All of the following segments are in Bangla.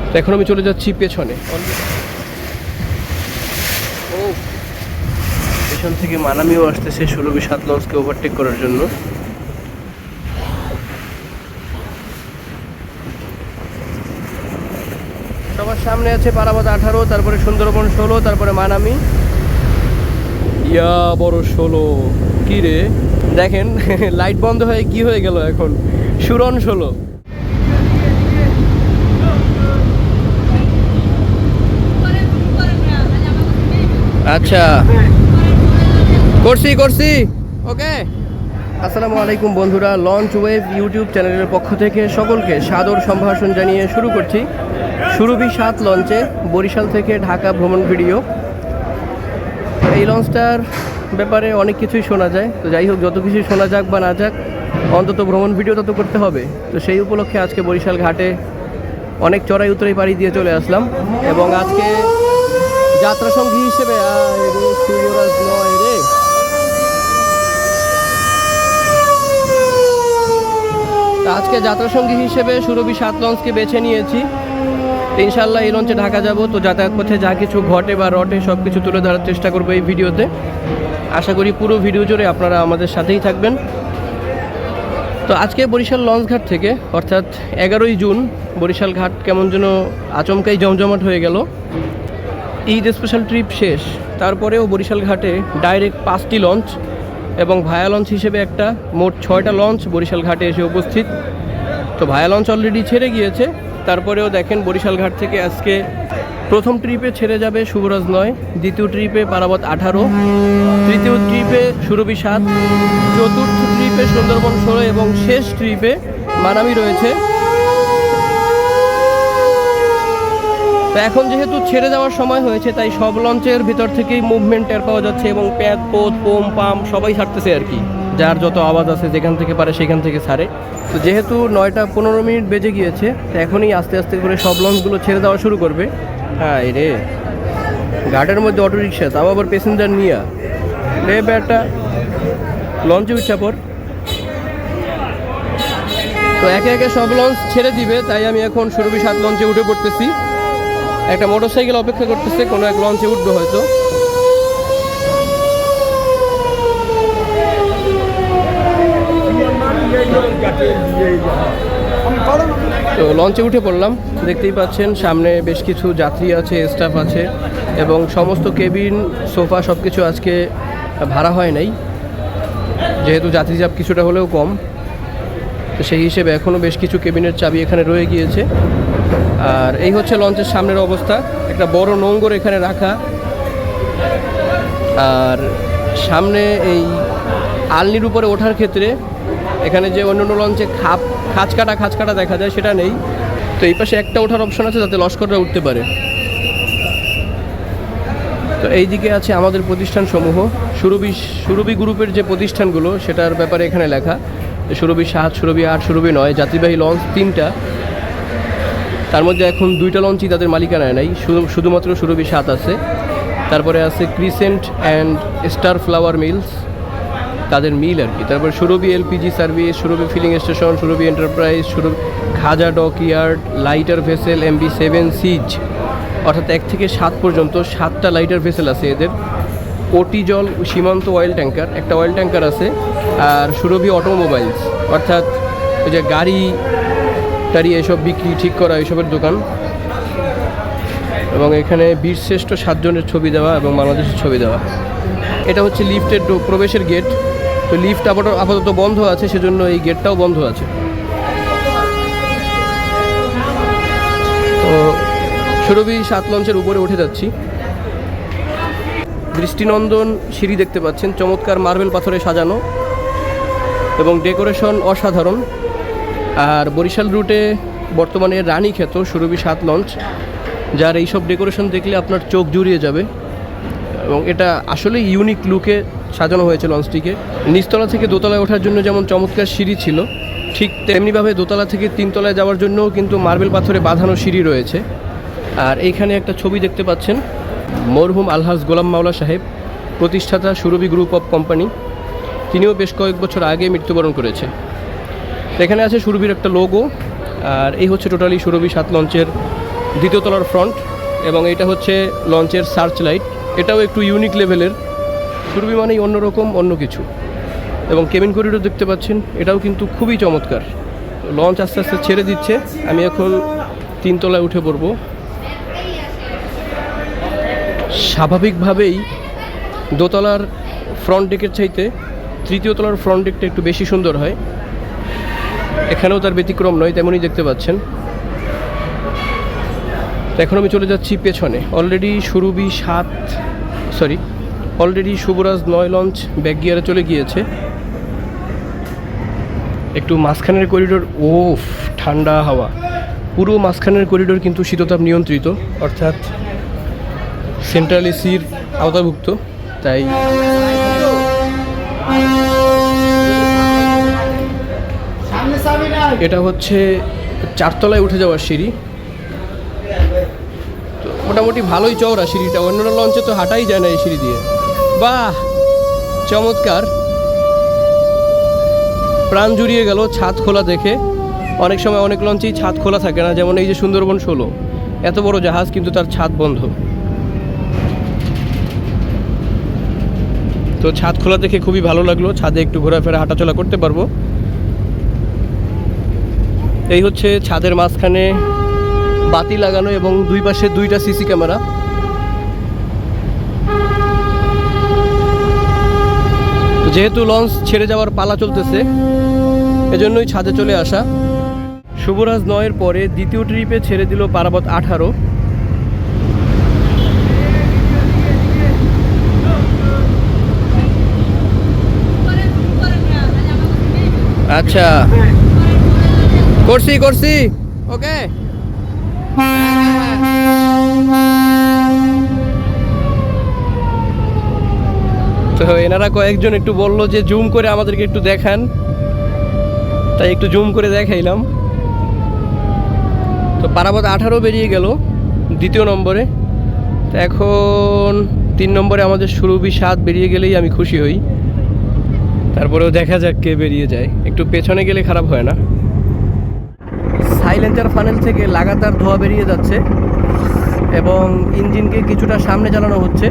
তো এখন আমি চলে যাচ্ছি পেছনে। ও পেছন থেকে মানামিও আসতেছে সুরভি 7 লঞ্চকে ওভারটেক করার জন্য। সবার সামনে আছে পারাবত 18, তারপরে সুন্দরবন 16, তারপরে মানামি। ইয়া বড় 16 কি রে, দেখেন লাইট বন্ধ হয়ে কি হয়ে গেল এখন, সুরন 16। আচ্ছা করছি ওকে। আসসালামু আলাইকুম বন্ধুরা, লঞ্চ ওয়েভ ইউটিউব চ্যানেলের পক্ষ থেকে সকলকে সাদর সম্ভাষণ জানিয়ে শুরু করছি সুরভি 7 লঞ্চে বরিশাল থেকে ঢাকা ভ্রমণ ভিডিও। এই লঞ্চটার ব্যাপারে অনেক কিছুই শোনা যায়, তো যাই হোক, যত কিছু শোনা যাক বা না যাক, অন্তত ভ্রমণ ভিডিও তত করতে হবে। তো সেই উপলক্ষে আজকে বরিশাল ঘাটে অনেক চড়াই উতরাই পাড়ি দিয়ে চলে আসলাম, এবং আজকে যাত্রা সঙ্গী হিসেবে আজকে যাত্রা সঙ্গী হিসেবে সুরভি 7 লঞ্চকে বেছে নিয়েছি। ইনশাল্লাহ এই লঞ্চে ঢাকা যাব, তো যাতায়াত পথে যা কিছু ঘটে বা রটে সব কিছু তুলে ধরার চেষ্টা করবো এই ভিডিওতে। আশা করি পুরো ভিডিও জুড়ে আপনারা আমাদের সাথেই থাকবেন। তো আজকে বরিশাল লঞ্চ ঘাট থেকে, অর্থাৎ 11ই জুন, বরিশাল ঘাট কেমন যেন আচমকাই জমজমাট হয়ে গেল। ঈদ স্পেশাল ট্রিপ শেষ, তারপরেও বরিশাল ঘাটে ডাইরেক্ট 5টি লঞ্চ এবং ভায়া লঞ্চ হিসেবে একটা, মোট 6টা লঞ্চ বরিশাল ঘাটে এসে উপস্থিত। তো ভায়া লঞ্চ অলরেডি ছেড়ে গিয়েছে, তারপরেও দেখেন বরিশাল ঘাট থেকে আজকে প্রথম ট্রিপে ছেড়ে যাবে শুভরাজ 9, দ্বিতীয় ট্রিপে পারাবত 18, তৃতীয় ট্রিপে সুরভি 7, চতুর্থ ট্রিপে সুন্দরবন 16 এবং শেষ ট্রিপে মানামি রয়েছে। তো এখন যেহেতু ছেড়ে যাওয়ার সময় হয়েছে, তাই সব লঞ্চের ভিতর থেকেই মুভমেন্ট টের পাওয়া যাচ্ছে, এবং প্যাদ পোদ পোম পাম সবাই ছাড়তেছে আর কি, যার যত আওয়াজ আছে যেখান থেকে পারে সেখান থেকে ছাড়ে। তো যেহেতু 9টা 15 মিনিট বেজে গিয়েছে, তো এখনই আস্তে আস্তে করে সব লঞ্চগুলো ছেড়ে দেওয়া শুরু করবে। হ্যাঁ রে, ঘাটের মধ্যে অটো রিক্সা, তাও আবার প্যাসেঞ্জার নিয়ে রে বেটা, লঞ্চে উঠা পর। তো একে একে সব লঞ্চ ছেড়ে দিবে, তাই আমি এখন সুরভি 7 লঞ্চে উঠে পড়তেছি। একটা মোটরসাইকেল অপেক্ষা করতেছে, কোনো এক লঞ্চে উঠবে হয়তো। তো লঞ্চে উঠে পড়লাম, দেখতেই পাচ্ছেন সামনে বেশ কিছু যাত্রী আছে, স্টাফ আছে, এবং সমস্ত কেবিন সোফা সব কিছু আজকে ভাড়া হয় নাই, যেহেতু যাত্রী চাপ কিছুটা হলেও কম। তো সেই হিসেবে এখনও বেশ কিছু কেবিনের চাবি এখানে রয়ে গিয়েছে। আর এই হচ্ছে লঞ্চের সামনের অবস্থা, একটা বড় নোঙ্গর এখানে রাখা। আর সামনে এই আলনির উপরে ওঠার ক্ষেত্রে এখানে যে অন্যান্য লঞ্চে খাঁচ কাটা দেখা যায়, সেটা নেই। তো এই পাশে একটা ওঠার অপশন আছে, যাতে লস্কররা উঠতে পারে। তো এই দিকে আছে আমাদের প্রতিষ্ঠানসমূহ, সুরভি গ্রুপের যে প্রতিষ্ঠানগুলো, সেটার ব্যাপারে এখানে লেখা। সুরভি 7, সুরভি 8, সুরভি 9, যাত্রীবাহী লঞ্চ 3টা, তার মধ্যে এখন 2টা লঞ্চই তাদের মালিকানায় নাই, শুধুমাত্র সুরভি 7 আছে। তারপরে আছে crescent and star flour mills, তাদের মিল আর কি। তারপরে Surabhi LPG service, Surabhi filling station, Surabhi enterprise, Surabhi Khaja dockyard, lighter vessel MV7 seize, অর্থাৎ 1 থেকে 7 পর্যন্ত 7টা লাইটার ভেসেল আছে এদের। ওটি জল সীমান্ত অয়েল ট্যাঙ্কার, একটা অয়েল ট্যাঙ্কার আছে। আর সুরভি অটোমোবাইলস, অর্থাৎ ওই যে গাড়ি টাড়ি এসব বিক্রি ঠিক করা এসবের দোকান। এবং এখানে বীরশ্রেষ্ঠ 7 জনের ছবি দেওয়া এবং বাংলাদেশের ছবি দেওয়া। এটা হচ্ছে লিফটের প্রবেশের গেট। তো লিফট আপাতত বন্ধ আছে, সেজন্য এই গেটটাও বন্ধ আছে। তো সুরভি 7 লঞ্চের উপরে উঠে যাচ্ছি। দৃষ্টিনন্দন সিঁড়ি দেখতে পাচ্ছেন, চমৎকার মার্বেল পাথরে সাজানো এবং ডেকোরেশন অসাধারণ। আর বরিশাল রুটে বর্তমানে রানী খ্যাত সুরভি 7 লঞ্চ, যার এইসব ডেকোরেশন দেখলে আপনার চোখ জুড়িয়ে যাবে, এবং এটা আসলে ইউনিক লুকে সাজানো হয়েছে লঞ্চটিকে। নিচতলা থেকে দোতলায় ওঠার জন্য যেমন চমৎকার সিঁড়ি ছিল, ঠিক তেমনিভাবে দোতলা থেকে 3 তলায় যাওয়ার জন্যও কিন্তু মার্বেল পাথরে বাঁধানো সিঁড়ি রয়েছে। আর এইখানে একটা ছবি দেখতে পাচ্ছেন, মরহুম আলহাজ গোলাম মাওলা সাহেব, প্রতিষ্ঠাতা সুরভি গ্রুপ অফ কোম্পানি, তিনিও বেশ কয়েক বছর আগে মৃত্যুবরণ করেছে। এখানে আছে সুরভির একটা লোগো। আর এই হচ্ছে টোটালি সুরভি 7 লঞ্চের দ্বিতীয় তলার ফ্রন্ট, এবং এটা হচ্ছে লঞ্চের সার্চ লাইট। এটাও একটু ইউনিক লেভেলের, সুরভি মানেই অন্যরকম, অন্য কিছু। এবং কেবিন করিডোর দেখতে পাচ্ছেন, এটাও কিন্তু খুবই চমৎকার। লঞ্চ আস্তে আস্তে ছেড়ে দিচ্ছে, আমি এখন 3 তলায় উঠে পড়ব। স্বাভাবিকভাবেই দোতলার ফ্রন্ট ডেকের চাইতে তৃতীয় তলার ফ্রন্ট ডেকটা একটু বেশি সুন্দর হয়। এখানেও তার ব্যতিক্রম নয়, তেমনই দেখতে পাচ্ছেন। তো এখন আমি চলে যাচ্ছি পেছনে। অলরেডি শুভরাজ 9 লঞ্চ ব্যাক গিয়ারে চলে গিয়েছে। একটু মাঝখানের করিডোর, ওফ ঠান্ডা হাওয়া। পুরো মাঝখানের করিডোর কিন্তু শীততাপ নিয়ন্ত্রিত, অর্থাৎ সেন্ট্রাল এসির আওতাভুক্ত। তাই এটা হচ্ছে 4 তলায় উঠে যাওয়ার সিঁড়ি। তো মোটামুটি ভালোই চওড়া সিঁড়িটা, অন্যান্য লঞ্চে তো হাঁটাই যায় না এই সিঁড়ি দিয়ে। বাহ, চমৎকার। প্রাণ জুড়িয়ে গেল ছাদ খোলা দেখে। অনেক সময় অনেক লঞ্চেই ছাদ খোলা থাকে না, যেমন এই যে সুন্দরবন 16, এত বড় জাহাজ কিন্তু তার ছাদ বন্ধ। তো ছাদ খোলা দেখে খুবই ভালো লাগলো, ছাদে একটু ঘোরাফেরা হাঁটাচলা করতে পারবো। এই হচ্ছে ছাদের মাঝখানে বাতি লাগানো এবং দুই পাশে 2টা সিসি ক্যামেরা। যেহেতু লঞ্চ ছেড়ে যাওয়ার পালা চলতেছে, এজন্যই ছাদে চলে আসা। শুভরাজ 9-এর পরে দ্বিতীয় ট্রিপে ছেড়ে দিল পারাবত 18। আচ্ছা, করছি ওকে। তো এনারা কয়েকজন একটু বললো যে জুম করে আমাদেরকে একটু দেখান, তাই একটু জুম করে দেখাইলাম। তো পারাবত 18 বেরিয়ে গেল দ্বিতীয় নম্বরে। তো এখন 3 নম্বরে আমাদের সুরভি 7 বেরিয়ে গেলেই আমি খুশি হই। তারপরেও দেখা যাক কে বেরিয়ে যায়, একটু পেছনে গেলে খারাপ হয় না। সাইলেন্সার ফানেল থেকে লাগাতার ধোঁয়া বেরিয়ে যাচ্ছে এবং ইঞ্জিনকে কিছুটা সামনে চালানো হচ্ছে।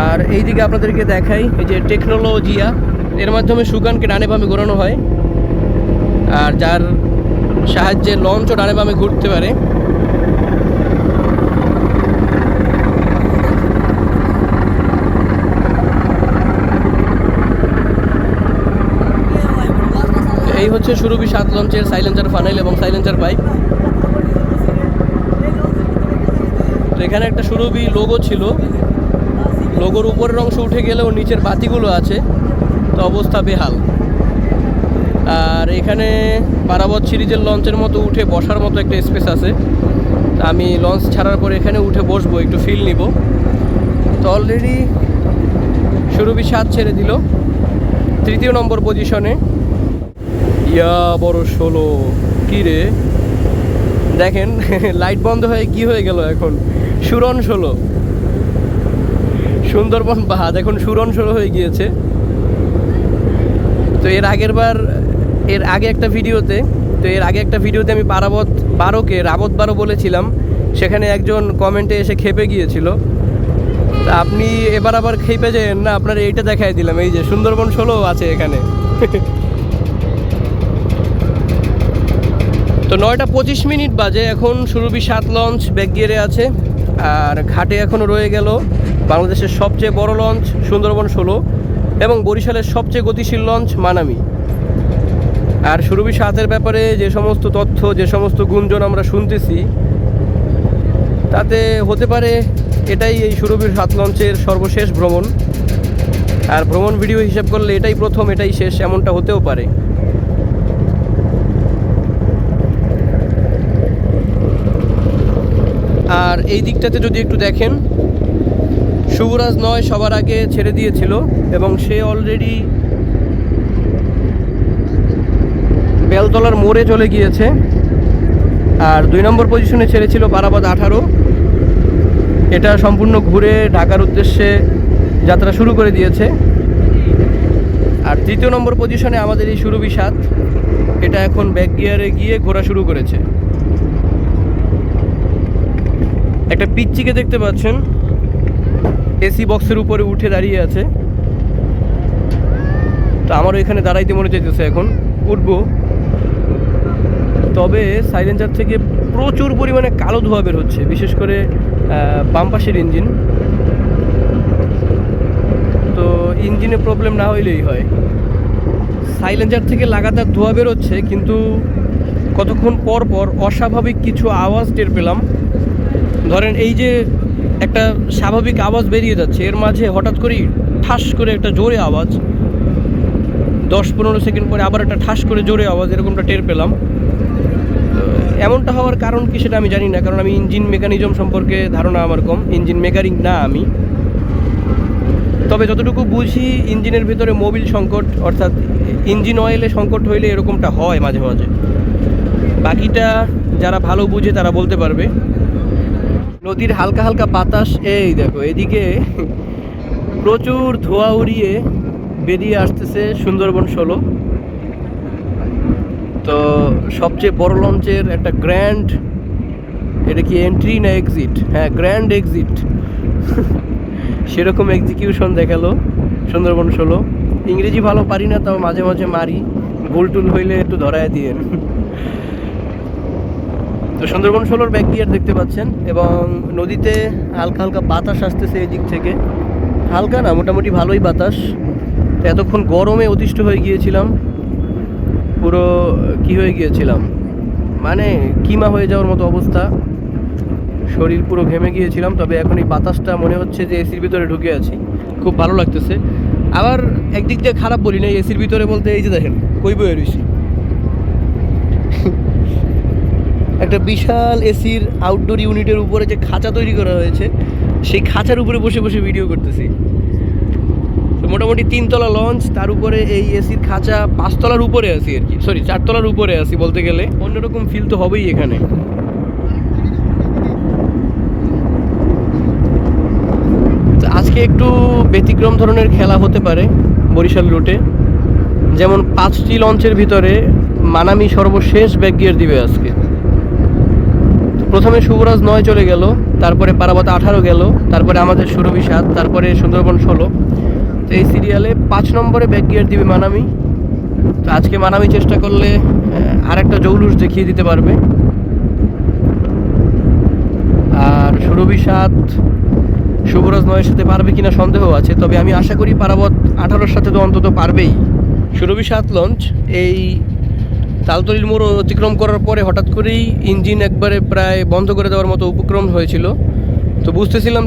আর এইদিকে আপনাদেরকে দেখাই, এই যে টেকনোলজিয়া, এর মাধ্যমে সুগানকে ডানে বামে ঘোরানো হয়, আর যার সাহায্যে লঞ্চও ডানে বামে ঘুরতে পারে। এই হচ্ছে সুরভি 7 লঞ্চের সাইলেন্সার ফানেল এবং সাইলেন্সার পাইপ। তো এখানে একটা সুরভি লোগো ছিল, লোগোর উপরের অংশ উঠে গেলেও নিচের বাতিগুলো আছে, তো অবস্থা বেহাল। আর এখানে পারাবত সিরিজের লঞ্চের মতো উঠে বসার মতো একটা স্পেস আছে। তা আমি লঞ্চ ছাড়ার পরে এখানে উঠে বসবো, একটু ফিল নিব। তো অলরেডি সুরভি 7 ছেড়ে দিল 3য় নম্বর পজিশনে। ইয়া বড় 16, কী রে দেখেন লাইট বন্ধ হয়ে কি হয়ে গেল এখন, সুরন 16। সুন্দরবন বাহাদ এখন সুরন 16 হয়ে গিয়েছে। তো এর আগে একটা ভিডিওতে আমি পারাবত 12কে রাবত 12 বলেছিলাম, সেখানে একজন কমেন্টে এসে খেপে গিয়েছিল। তা আপনি এবার আবার খেপে যান না, আপনার এইটা দেখাই দিলাম, এই যে সুন্দরবন 16 আছে এখানে। তো 9:25 বাজে, এখন সুরভি 7 লঞ্চ ব্যাক গিয়ারে আছে। আর ঘাটে এখনও রয়ে গেল বাংলাদেশের সবচেয়ে বড় লঞ্চ সুন্দরবন 16 এবং বরিশালের সবচেয়ে গতিশীল লঞ্চ মানামি। আর সুরভি 7-এর ব্যাপারে যে সমস্ত তথ্য, যে সমস্ত গুঞ্জন আমরা শুনতেছি, তাতে হতে পারে এটাই এই সুরভি 7 লঞ্চের সর্বশেষ ভ্রমণ। আর ভ্রমণ ভিডিও হিসাব করলে এটাই প্রথম, এটাই শেষ, এমনটা হতেও পারে। আর এই দিকটাতে যদি একটু দেখেন, শুভরাজ 9 সবার আগে ছেড়ে দিয়েছিল এবং সে অলরেডি বেলতলার মোড়ে চলে গিয়েছে। আর 2 নম্বর পজিশনে ছেড়েছিল পারাবত 18, এটা সম্পূর্ণ ঘুরে ঢাকার উদ্দেশ্যে যাত্রা শুরু করে দিয়েছে। আর 3য় নম্বর পজিশনে আমাদের এই সুরভি 7। এটা এখন ব্যাক গিয়ারে গিয়ে ঘোরা শুরু করেছে। একটা পিচ্চিকে দেখতে পাচ্ছেন এসি বক্সের উপরে উঠে দাঁড়িয়ে আছে। তো আমারও এখানে দাঁড়াইতে মনে চাইতেছে, এখন উঠবো। তবে সাইলেন্সার থেকে প্রচুর পরিমাণে কালো ধোঁয়া বের হচ্ছে, বিশেষ করে বাম পাশের ইঞ্জিন। তো ইঞ্জিনে প্রবলেম না হইলেই হয়। সাইলেন্সার থেকে লাগাতার ধোঁয়া বেরোচ্ছে, কিন্তু কতক্ষণ পর পর অস্বাভাবিক কিছু আওয়াজ টের পেলাম। ধরেন এই যে একটা স্বাভাবিক আওয়াজ বেরিয়ে যাচ্ছে, এর মাঝে হঠাৎ করেই ঠাস করে একটা জোরে আওয়াজ, 10-15 সেকেন্ড পরে আবার একটা ঠাস করে জোরে আওয়াজ, এরকমটা টের পেলাম। এমনটা হওয়ার কারণ কি সেটা আমি জানি না, কারণ আমি ইঞ্জিন মেকানিজম সম্পর্কে ধারণা আমার কম, ইঞ্জিন মেকানিক না আমি। তবে যতটুকু বুঝি ইঞ্জিনের ভিতরে মোবিল সংকট, অর্থাৎ ইঞ্জিন অয়েলে সংকট হইলে এরকমটা হয় মাঝে মাঝে। বাকিটা যারা ভালো বুঝে তারা বলতে পারবে। নদীর হালকা হালকা বাতাস, এই দেখো এদিকে প্রচুর ধোঁয়া উড়িয়ে বেরিয়ে আসতেছে সুন্দরবন 16। তো সবচেয়ে বড় লঞ্চের একটা গ্র্যান্ড, এটা কি এন্ট্রি না এক্সিট? হ্যাঁ, গ্র্যান্ড এক্সিট। সেরকম এক্সিকিউশন দেখালো সুন্দরবন 16। ইংরেজি ভালো পারি না, তাও মাঝে মাঝে মারি, ভুল টুল হইলে একটু ধরায় দিয়েন। তো সুন্দরবন 16-র ব্যাক গিয়ার দেখতে পাচ্ছেন, এবং নদীতে হালকা হালকা বাতাস আসতেছে এই দিক থেকে। হালকা না, মোটামুটি ভালোই বাতাস। তো এতক্ষণ গরমে অতিষ্ঠ হয়ে গিয়েছিলাম, পুরো কি হয়ে গিয়েছিলাম, মানে কিমা হয়ে যাওয়ার মতো অবস্থা, শরীর পুরো ঘেমে গিয়েছিলাম। তবে এখন এই বাতাসটা মনে হচ্ছে যে এসির ভিতরে ঢুকে আছি, খুব ভালো লাগতেছে। আবার একদিক দিয়ে খারাপ বলি না, এসির ভিতরে বলতে এই যে দেখেন কই বয়ে রয়েছি, একটা বিশাল এসির আউটডোর ইউনিটের উপরে যে খাঁচা তৈরি করা হয়েছে, সেই খাঁচার উপরে বসে বসে ভিডিও করতেছি। তো মোটামুটি 3 তলা লঞ্চ, তার উপরে এই এসির খাঁচা, 5 তলার উপরে আছি আর কি, সরি 4 তলার উপরে আছি বলতে গেলে। অন্যরকম ফিল তো হবেই এখানে। আজকে একটু ব্যতিক্রম ধরনের খেলা হতে পারে বরিশাল রুটে। যেমন 5টি লঞ্চের ভিতরে মানামি সর্বশেষ ব্যাক গিয়ার দিবে আজকে। প্রথমে শুভরাজ 9 চলে গেল, তারপরে পারাবত 18 গেল, তারপরে আমাদের সুরভি 7, তারপরে সুন্দরবন 16। তো এই সিরিয়ালে 5 নম্বরে ব্যাক গিয়ার দিবে মানামি। তো আজকে মানামি চেষ্টা করলে আর একটা জৌলুস দেখিয়ে দিতে পারবে। আর সুরভি 7 শুভরাজ 9-এর সাথে পারবে কিনা সন্দেহ আছে, তবে আমি আশা করি পারাবত 18-র সাথে তো অন্তত পারবেই। সুরভি 7 লঞ্চ এই তালতলির মোড় অতিক্রম করার পরে হঠাৎ করেই ইঞ্জিন একবারে প্রায় বন্ধ করে দেওয়ার মতো উপক্রম হয়েছিল। তো বুঝতেছিলাম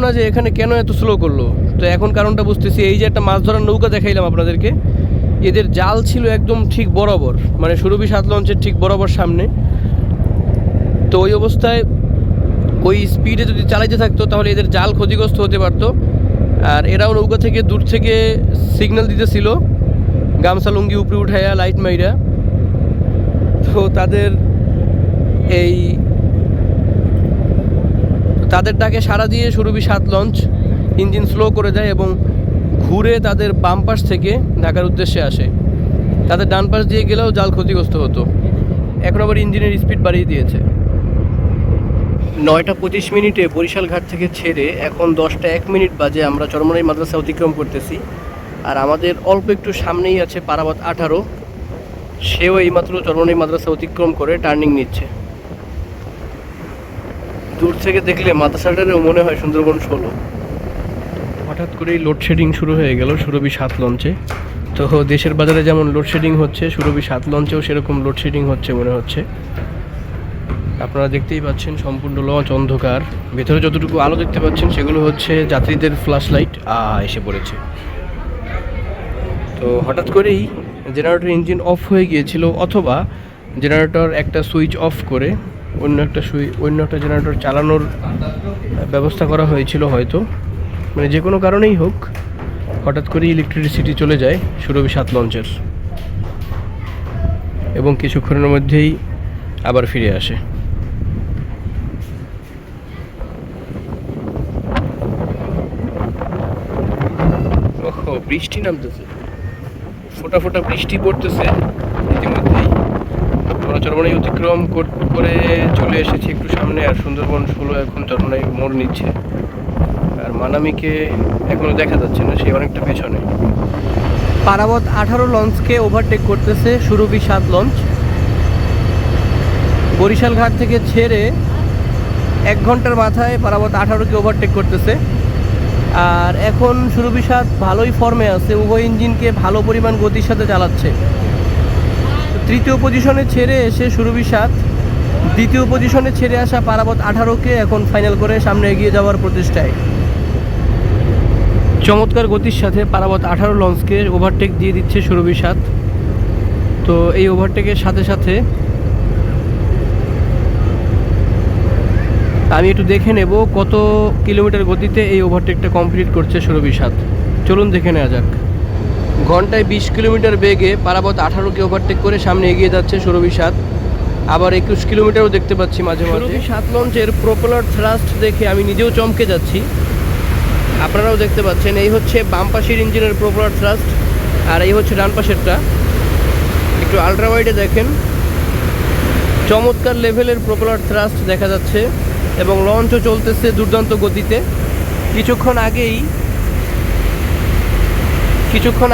না যে এখানে কেন এত স্লো করলো। তো এখন কারণটা বুঝতেছি, এই যে একটা মাছ ধরার নৌকা দেখাইলাম আপনাদেরকে, এদের জাল ছিল একদম ঠিক বরাবর, মানে সুরভি 7 লঞ্চের ঠিক বরাবর সামনে। তো ওই অবস্থায় ওই স্পিডে যদি চালাইতে থাকতো তাহলে এদের জাল ক্ষতিগ্রস্ত হতে পারতো। আর এরাও নৌকা থেকে দূর থেকে সিগন্যাল দিতেছিল, গামছা লুঙ্গি উপরে উঠাইয়া লাইট মাইরা। তো তাদের ডাকে সাড়া দিয়ে সুরভি 7 লঞ্চ ইঞ্জিন স্লো করে দেয় এবং ঘুরে তাদের বাম পাশ থেকে ঢাকার উদ্দেশ্যে আসে। তাদের ডান পাশ দিয়ে গেলেও জাল ক্ষতিগ্রস্ত হতো। এখন আবার ইঞ্জিনের স্পিড বাড়িয়ে দিয়েছে। 9:25 বরিশাল ঘাট থেকে ছেড়ে এখন 10:01 বাজে আমরা চরমনাই মাদ্রাসা অতিক্রম করতেছি। আর আমাদের অল্প একটু সামনেই আছে পারাবত 18, সেও এইমাত্র চরমনাই মাদ্রাসা অতিক্রম করে টার্নিং নিচ্ছে। দূর থেকে দেখলে মাদ্রাসাটারও মনে হয় সুন্দরবন 16। হঠাৎ করেই লোডশেডিং শুরু হয়ে গেল সুরভি 7 লঞ্চে। তো দেশের বাজারে যেমন লোডশেডিং হচ্ছে, সুরভি 7 লঞ্চেও সেরকম লোডশেডিং হচ্ছে মনে হচ্ছে। আপনারা দেখতেই পাচ্ছেন সম্পূর্ণ লঞ্চ অন্ধকার, ভেতরে যতটুকু আলো দেখতে পাচ্ছেন সেগুলো হচ্ছে যাত্রীদের ফ্ল্যাশ লাইট এসে পড়েছে। তো হঠাৎ করেই জেনারেটর ইঞ্জিন অফ হয়ে গিয়েছিল, অথবা জেনারেটর একটা সুইচ অফ করে অন্য একটা জেনারেটর চালানোর ব্যবস্থা করা হয়েছিল হয়তো, মানে যে কোনো কারণেই হোক হঠাৎ করেই ইলেকট্রিসিটি চলে যায় সুরভি 7 লঞ্চের, এবং কিছুক্ষণের মধ্যেই আবার ফিরে আসে। ওহো, বৃষ্টি নামতেছে। ফোঁটা ফোঁটা বৃষ্টি পড়তেছে ইতিমধ্যেই। আমরা চরমনাই অতিক্রম করে চলে এসেছি একটু সামনে, আর সুন্দরবন 16 এখন চরমনাই মোড় নিচ্ছে। আর মানামিকে এখনো দেখা যাচ্ছে না, সে অনেকটা পেছনে। পারাবত 18 লঞ্চকে ওভারটেক করতেছে সুরভি 7 লঞ্চ। বরিশাল ঘাট থেকে ছেড়ে 1 ঘন্টার মাথায় পারাবত 18কে ওভারটেক করতেছে। আর এখন সুরভি 7 ভালোই ফর্মে আছে, উভয় ইঞ্জিনকে ভালো পরিমাণ গতির সাথে চালাচ্ছে। তৃতীয় পজিশনে ছেড়ে এসে সুরভি 7 দ্বিতীয় পজিশনে ছেড়ে আসা পারাবত 18কে এখন ফাইনাল করে সামনে এগিয়ে যাওয়ার প্রচেষ্টায়। চমৎকার গতির সাথে পারাবত 18 লঞ্চকে ওভারটেক দিয়ে দিচ্ছে সুরভি 7। তো এই ওভারটেকের সাথে সাথে আমি একটু দেখে নেব কত কিলোমিটার গতিতে এই ওভারটেকটা কমপ্লিট করছে সুরভি 7। চলুন দেখে নেওয়া যাক। ঘন্টায় 20 কিলোমিটার বেগে পারাবত 18কে ওভারটেক করে সামনে এগিয়ে যাচ্ছে সুরভি 7। আবার 21 কিলোমিটারও দেখতে পাচ্ছি মাঝে মাঝে। সুরভি 7 লঞ্চের প্রোপেলার থ্রাস্ট দেখে আমি নিজেও চমকে যাচ্ছি, আপনারাও দেখতে পাচ্ছেন। এই হচ্ছে বাম পাশের ইঞ্জিনের প্রোপেলার থ্রাস্ট, আর এই হচ্ছে ডান পাশেরটা। একটু আলট্রা ওয়াইডে দেখেন, চমৎকার লেভেলের প্রোপেলার থ্রাস্ট দেখা যাচ্ছে এবং লঞ্চও চলতেছে দুর্দান্ত গতিতে। কিছুক্ষণ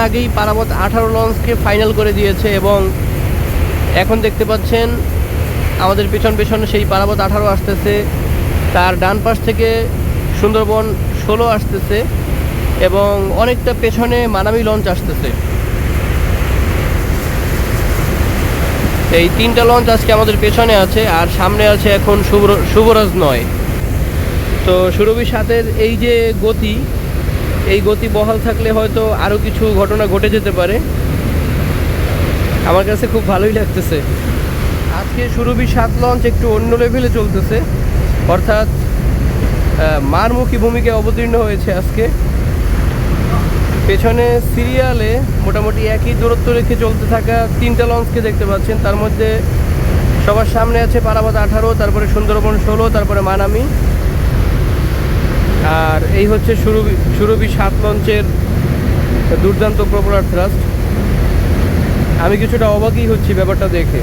আগেই পারাবত 18 লঞ্চকে ফাইনাল করে দিয়েছে এবং এখন দেখতে পাচ্ছেন আমাদের পেছনে সেই পারাবত 18 আসতেছে, তার ডান পাশ থেকে সুন্দরবন 16 আসতেছে এবং অনেকটা পেছনে মানামি লঞ্চ আসতেছে। এই 3টা লঞ্চ আজকে আমাদের পেছনে আছে, আর সামনে আছে এখন শুভরাজ 9। তো সুরভি 7-এর এই যে গতি, এই গতি বহাল থাকলে হয়তো আরও কিছু ঘটনা ঘটে যেতে পারে। আমার কাছে খুব ভালোই লাগতেছে। আজকে সুরভি 7 লঞ্চ একটু অন্য লেভেলে চলতেছে, অর্থাৎ মারমুখী ভূমিকায় অবতীর্ণ হয়েছে আজকে। পেছনে সিরিয়ালে মোটামুটি একই দূরত্ব রেখে চলতে থাকা 3টা লঞ্চকে দেখতে পাচ্ছেন। তার মধ্যে সবার সামনে আছে পারাবত 18, তারপরে সুন্দরবন 16, তারপরে মানামি। আর এই হচ্ছে সুরভি 7 লঞ্চের দুর্দান্ত প্রোপেলার থ্রাস্ট। আমি কিছুটা অবাকই হচ্ছি ব্যাপারটা দেখে।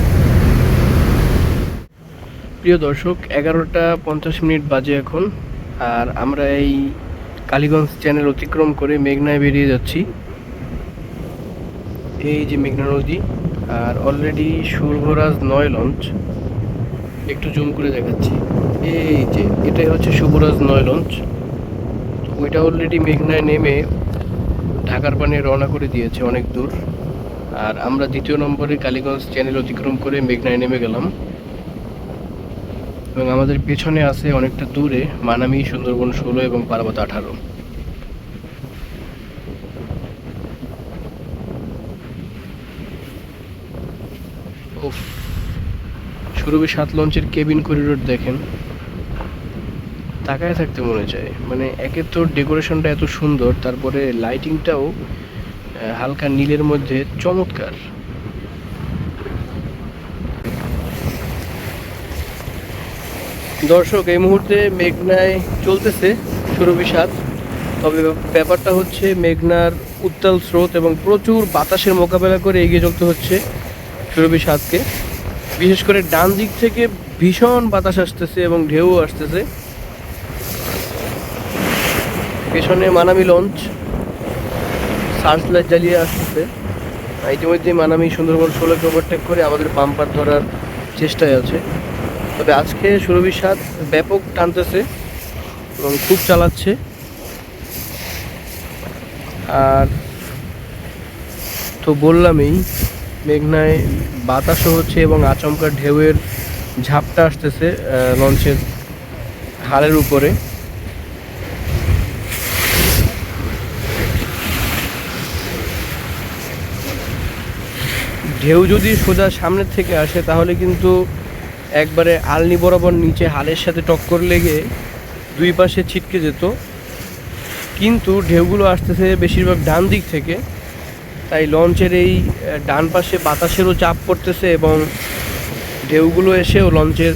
প্রিয় দর্শক, 11টা 50 বাজে এখন, আর আমরা এই কালীগঞ্জ চ্যানেল অতিক্রম করে মেঘনায় বেরিয়ে যাচ্ছি। এই যে মেঘনা নদী, আর অলরেডি শুভরাজ 9 লঞ্চ। একটু জুম করে দেখাচ্ছি, এই যে এটাই হচ্ছে শুভরাজ 9 লঞ্চ। ওইটা অলরেডি মেঘনায় নেমে ঢাকার পানে রওনা করে দিয়েছে অনেক দূর। আর আমরা 2য় নম্বরে কালীগঞ্জ চ্যানেল অতিক্রম করে মেঘনায় নেমে গেলাম এবং আমাদের পেছনে আছে অনেকটা দূরে মানামি, সুন্দরবন 16 এবং পারাবত 18। সুরভি 7 লঞ্চের কেবিন করিডোর দেখেন, তাকায় থাকতে মনে চায়। মানে একে তো ডেকোরেশনটা এত সুন্দর, তারপরে লাইটিংটাও হালকা নীলের মধ্যে চমৎকার। দর্শক, এই মুহূর্তে মেঘনায় চলতেছে সুরভি 7। তবে ব্যাপারটা হচ্ছে মেঘনার উত্তাল স্রোত এবং প্রচুর বাতাসের মোকাবেলা করে এগিয়ে চলতে হচ্ছে সুরভি 7কে। বিশেষ করে ডান দিক থেকে ভীষণ বাতাস আসতেছে এবং ঢেউ আসতেছে। পেছনে মানামি লঞ্চ সার্চ লাইট জ্বালিয়ে আসতেছে। ইতিমধ্যে মানামি সুন্দরবন 16কে ওভারটেক করে আমাদের বাম্পার ধরার চেষ্টায় আছে। তবে আজকে সুরভি 7 ব্যাপক টানতেছে এবং খুব চালাচ্ছে। আর তো বললামই, মেঘনায় বাতাসও হচ্ছে এবং আচমকা ঢেউয়ের ঝাপটা আসতেছে লঞ্চের হালের উপরে। ঢেউ যদি সোজা সামনের থেকে আসে তাহলে কিন্তু একবারে আলনি বরাবর নিচে হালের সাথে টক্কর লেগে দুই পাশে ছিটকে যেত। কিন্তু ঢেউগুলো আসতেছে বেশিরভাগ ডান দিক থেকে, তাই লঞ্চের এই ডান পাশে বাতাসেরও চাপ পড়তেছে এবং ঢেউগুলো এসেও লঞ্চের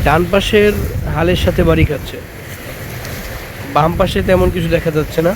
ডান পাশের হালের সাথে বাড়ি খাচ্ছে। বাম পাশে তেমন কিছু দেখা যাচ্ছে না।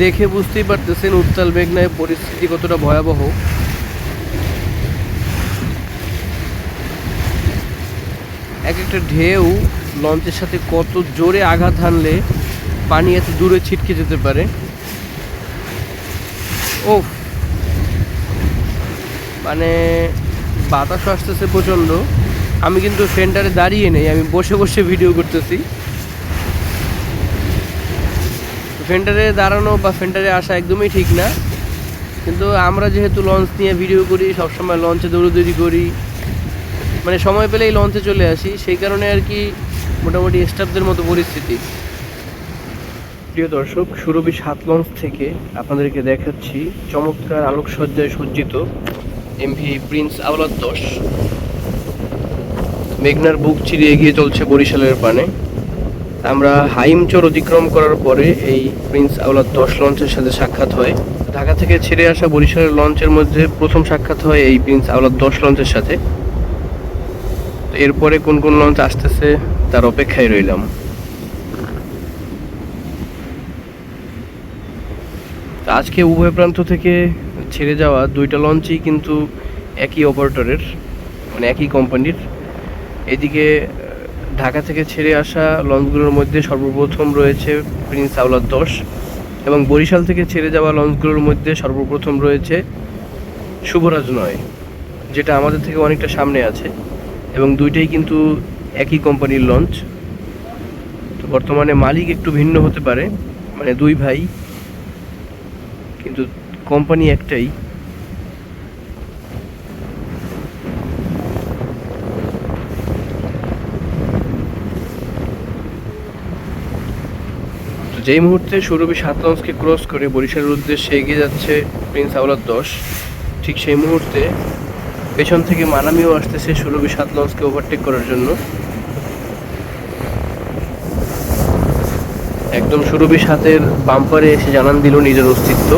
দেখে বুঝতেই পারতেছেন উত্তাল মেঘনায় পরিস্থিতি কতটা ভয়াবহ। এক একটা ঢেউ লঞ্চের সাথে কত জোরে আঘাত হানলে পানি এত দূরে ছিটকে যেতে পারে। ও মানে বাতাসও আসতেছে প্রচণ্ড। আমি কিন্তু ফেন্ডারে দাঁড়িয়ে নেই, আমি বসে বসে ভিডিও করতেছি। ফেন্ডারে দাঁড়ানো বা ফেন্ডারে আসা একদমই ঠিক না, কিন্তু আমরা যেহেতু লঞ্চ নিয়ে ভিডিও করি, সবসময় লঞ্চে দৌড়াদৌড়ি করি, মানে সময় পেলেই লঞ্চে চলে আসি, সেই কারণে আর কি মোটামুটি স্টাফদের মতো পরিস্থিতি। প্রিয় দর্শক, সুরভি 7 লঞ্চ থেকে আপনাদেরকে দেখাচ্ছি চমৎকার আলোকসজ্জায় সজ্জিত এমভি প্রিন্স আওলাদ 10 মেঘনার বুক চিরে এগিয়ে চলছে বরিশালের পানে। আমরা হাইমচর অতিক্রম করার পরে এই প্রিন্স আওলাদ 10 লঞ্চের সাথে সাক্ষাৎ হয়। ঢাকা থেকে ছেড়ে আসা বরিশালের লঞ্চের মধ্যে প্রথম সাক্ষাৎ হয় এই প্রিন্স আওলাদ 10 লঞ্চের সাথে। এরপরে কোন কোন লঞ্চ আসতেছে তার অপেক্ষায় রইলাম। আজকে উভয় প্রান্ত থেকে ছেড়ে যাওয়া দুইটা লঞ্চই কিন্তু একই অপারেটরের, মানে একই কোম্পানির। এদিকে ঢাকা থেকে ছেড়ে আসা লঞ্চগুলোর মধ্যে সর্বপ্রথম রয়েছে প্রিন্স আওলাদ 10 এবং বরিশাল থেকে ছেড়ে যাওয়া লঞ্চগুলোর মধ্যে সর্বপ্রথম রয়েছে শুভরাজ 9, যেটা আমাদের থেকে অনেকটা সামনে আছে এবং দুইটাই কিন্তু একই কোম্পানির লঞ্চ। তো বর্তমানে মালিক একটু ভিন্ন হতে পারে, মানে দুই ভাই কিন্তু কোম্পানি একটাই। যেই মুহূর্তে সুরভি 7 লঞ্চকে ক্রস করে বরিশালের উদ্দেশ্যে এগিয়ে যাচ্ছে প্রিন্স আওলাদ 10, ঠিক সেই মুহূর্তে পেছন থেকে মানামিও আসতেছে সুরভি 7 লঞ্চকে ওভারটেক করার জন্য। একদম সুরভি 7-এর বাম্পারে এসে জানান দিল নিজের অস্তিত্ব।